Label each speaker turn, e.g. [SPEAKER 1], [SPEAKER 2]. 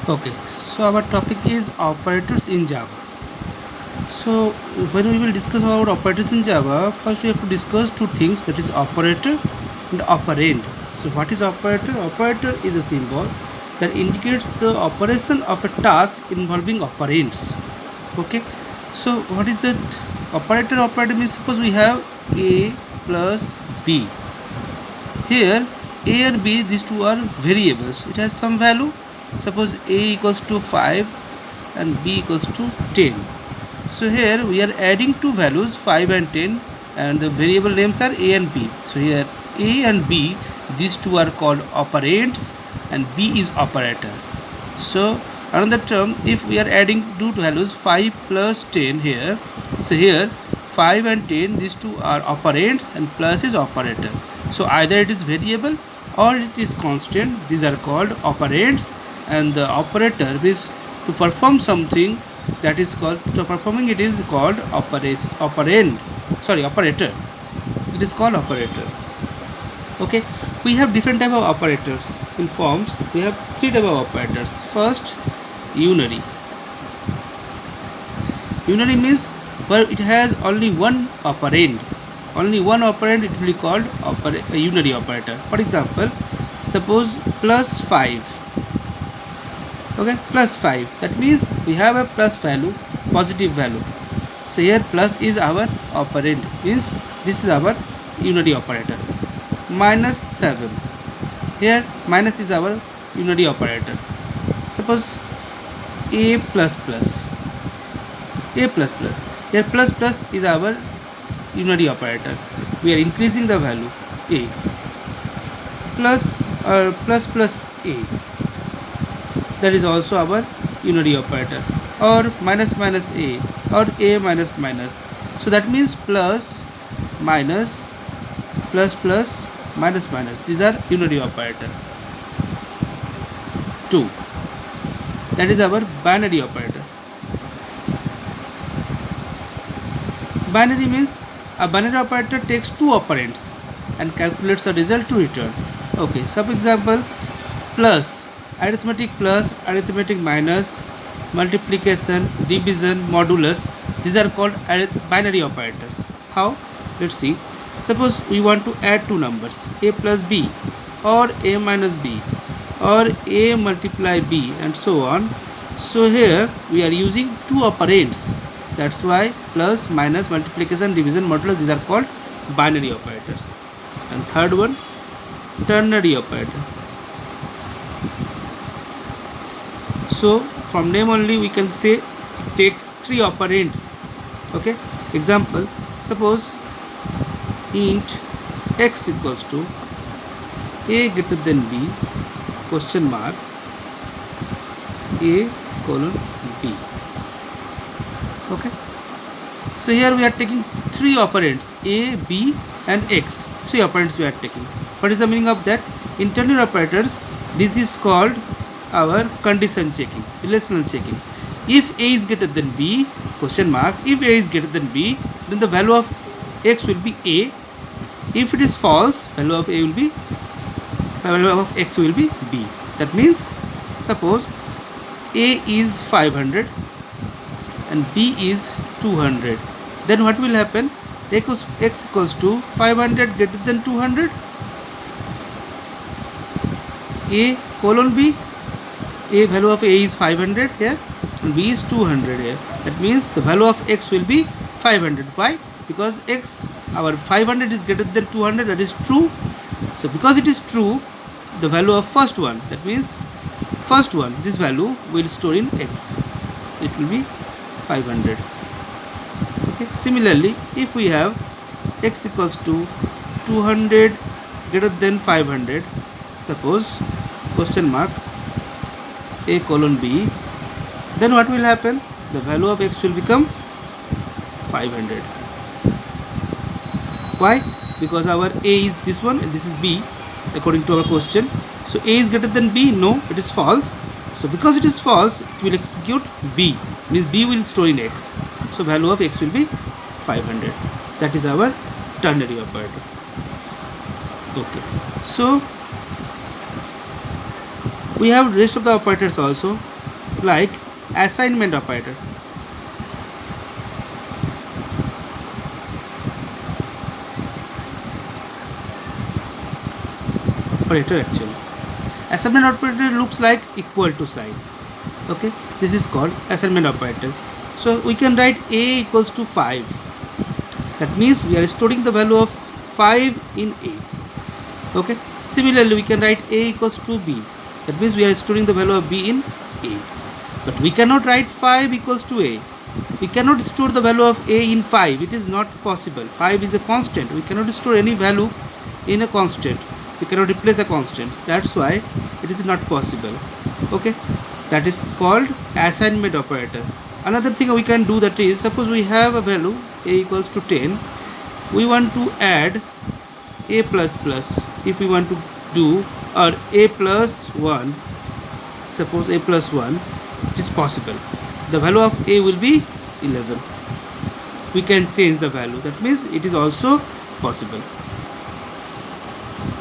[SPEAKER 1] Okay, so our topic is operators in Java. So when we will discuss about operators in Java, first we have to discuss two things, that is operator and operand. So what is operator? Operator is a symbol that indicates the operation of a task involving operands. Okay, so what is that operator? Operator means suppose we have A plus B. Here A and B, these two are variables. It has some value. Suppose A equals to 5 and B equals to 10. So here we are adding two values 5 and 10, and the variable names are A and B. So here A and B, these two are called operands and B is operator. So another term, if we are adding two values 5 plus 10 here, so here 5 and 10, these two are operands and plus is operator. So either it is variable or it is constant. These are called operands, and the operator is to perform something, that is called, to performing it is called operand, sorry, operator. It is called operator. Okay, we have different type of operators in forms. We have three type of operators. First, unary. Unary means where it has only one operand. Only one operand, it will be called a unary operator. For example, suppose plus 5. Okay, plus 5. That means we have a plus value, positive value. So here plus is our operand, means this is our unary operator. Minus 7. Here minus is our unary operator. Suppose A plus plus. A plus plus. Here plus plus is our unary operator. We are increasing the value A. Plus plus plus A. That is also our unary operator. Or minus minus A, or A minus minus. So that means plus minus plus plus minus minus. These are unary operator. 2. That is our binary operator. Binary means a binary operator takes two operands and calculates a result to return. Okay, some example, plus, arithmetic plus, arithmetic minus, multiplication, division, modulus. These are called binary operators. How? Let's see. Suppose we want to add two numbers, a plus b, or a minus b, or a multiply b, and so on. So here we are using two operands. That's why plus, minus, multiplication, division, modulus, these are called binary operators. And third one, ternary operator. So from name only we can say it takes three operands. Okay, example, suppose int x equals to a greater than b question mark a colon b. Okay, so here we are taking three operands a, b and x. Three operands we are taking. What is the meaning of that? In ternary operators, this is called our condition checking, relational checking. If a is greater than b question mark, if a is greater than b, then the value of x will be a. If it is false, value of a will be, value of x will be b. That means suppose a is 500 and b is 200, then what will happen? X equals to 500 greater than 200, a colon b. A value of a is 500 here and b is 200 here. That means the value of x will be 500. Why? Because x, our 500 is greater than 200, that is true. So because it is true, the value of first one, that means first one, this value will store in x. It will be 500. Okay. Similarly, if we have x equals to 200 greater than 500, suppose question mark a colon b, then what will happen? The value of x will become 500. Why? Because our a is this one and this is b according to our question. So a is greater than b? No, it is false. So because it is false, it will execute b, means b will store in x. So value of x will be 500. That is our ternary operator. Okay, so we have rest of the operators also. like assignment operator. Operator actually. Assignment operator looks like equal to sign. Okay, this is called assignment operator. So we can write a equals to 5. That means we are storing the value of 5 in a. Okay, similarly we can write a equals to b. That means we are storing the value of b in a. But we cannot write 5 equals to a. We cannot store the value of a in 5. It is not possible. 5 is a constant. We cannot store any value in a constant. We cannot replace a constant. That's why it is not possible. Okay, that is called assignment operator. Another thing we can do, that is, suppose we have a value a equals to 10. We want to add a plus plus. If we want to do, or a plus 1, suppose a plus 1, it is possible. The value of a will be 11. We can change the value. That means it is also possible.